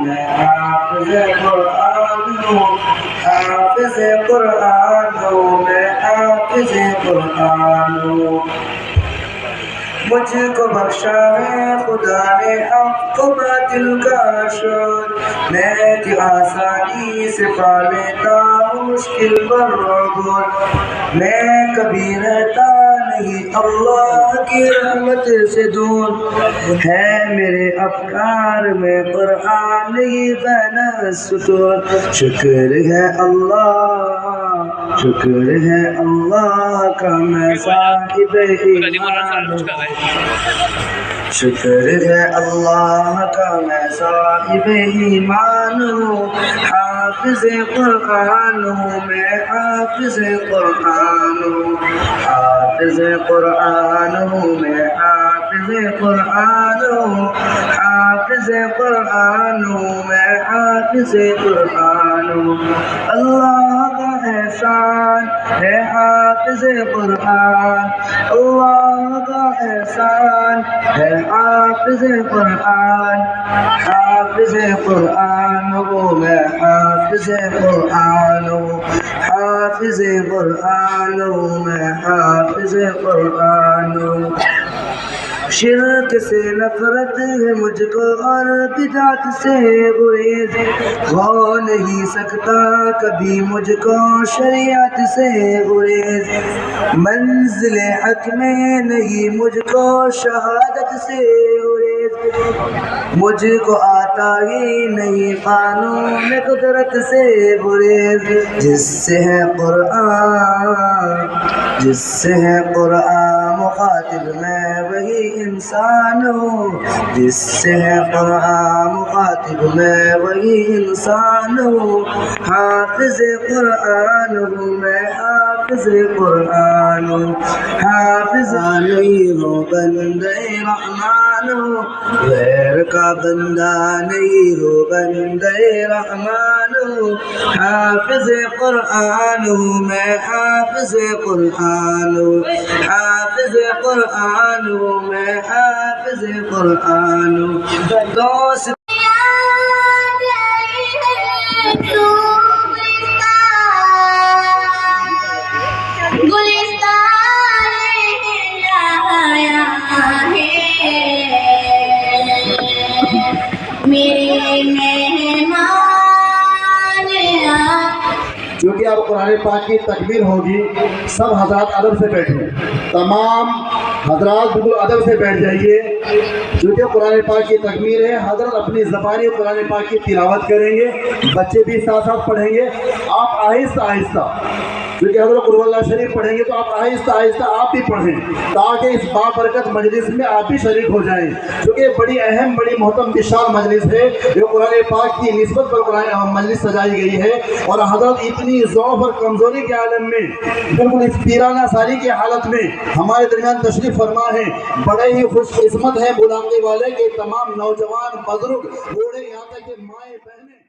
میں حافظ قرآن ہوں، حافظ قرآن ہوں، میں حافظ قرآن ہوں۔ مجھ کو بخشا ہے خدا نے حق و باطل کا شعور، میں کہ آسانی سے پا لیتا ہوں مشکل پر عبور۔ میں کبھی رہتا نہیں اللہ کی رحمت سے دور، ہے میرے افکار میں قرآن ہی بین السطور۔ شکر ہے اللہ، شکر ہے اللہ کا میں صاحب ایمان ہوں، شکر ہے اللہ کا میں صاحب ایمان ہوں۔ حافظ قرآن ہوں، میں حافظ قرآن ہوں، حافظ قرآن ہوں، میں حافظ قرآن ہوں، حافظ قرآن ہوں، میں حافظ قرآن ہوں۔ اللہ کا احسان ہے حافظ قرآن، اللہ کا احسان ہے حافظ قرآن، حافظ قرآن ہوں، میں حافظ قرآن ہوں، حافظ قرآن ہوں، میں حافظ قرآن ہوں۔ شرک سے نفرت ہے مجھ کو اور بدعت سے گریز، ہو نہیں سکتا کبھی مجھ کو شریعت سے گریز۔ منزل حق میں نہیں مجھ کو شہادت سے گریز، مجھ کو آتا ہی نہیں قانون قدرت سے گریز۔ جس سے ہے قرآن، جس سے ہے قرآن مخاطب میں وہی انسان ہوں، جس سے ہے قرآن مخاطب میں وہی انسان ہوں۔ حافظ قرآن ہوں، میں حافظ قرآن ہوں، حافظ نہیں ہوں بندے رحمان ہوں، غیر کا بندہ نہیں ہوں بندے رحمان ہوں۔ حافظ قرآن ہوں، میں حافظ قرآن ہوں، حافظ قرآن ہوں، میں حافظ قرآن ہوں۔ دوست کیونکہ اب قرآن پاک کی تکمیل ہوگی، سب حضرات ادب سے بیٹھیں، تمام حضرات بالکل ادب سے بیٹھ جائیے، کیونکہ قرآن پاک کی تکمیل ہے۔ حضرت اپنی زبانی قرآن پاک کی تلاوت کریں گے، بچے بھی ساتھ ساتھ پڑھیں گے، آپ آہستہ آہستہ، کیونکہ حضرت قرآن اللہ شریف پڑھیں گے تو آپ آہستہ آہستہ آپ بھی پڑھیں تاکہ اس بابرکت مجلس میں آپ بھی شریک ہو جائیں، کیونکہ بڑی اہم بڑی محترم وشال مجلس ہے جو قرآن پاک کی نسبت پر قرآن مجلس سجائی گئی ہے، اور حضرت اتنی ضعف اور کمزوری کے عالم میں بالکل اس پیرانہ ساری کی حالت میں ہمارے درمیان تشریف فرما ہے۔ بڑے ہی خوش قسمت ہے بلانے والے کے تمام نوجوان بزرگ بوڑھے یہاں تک کہ مائیں بہنیں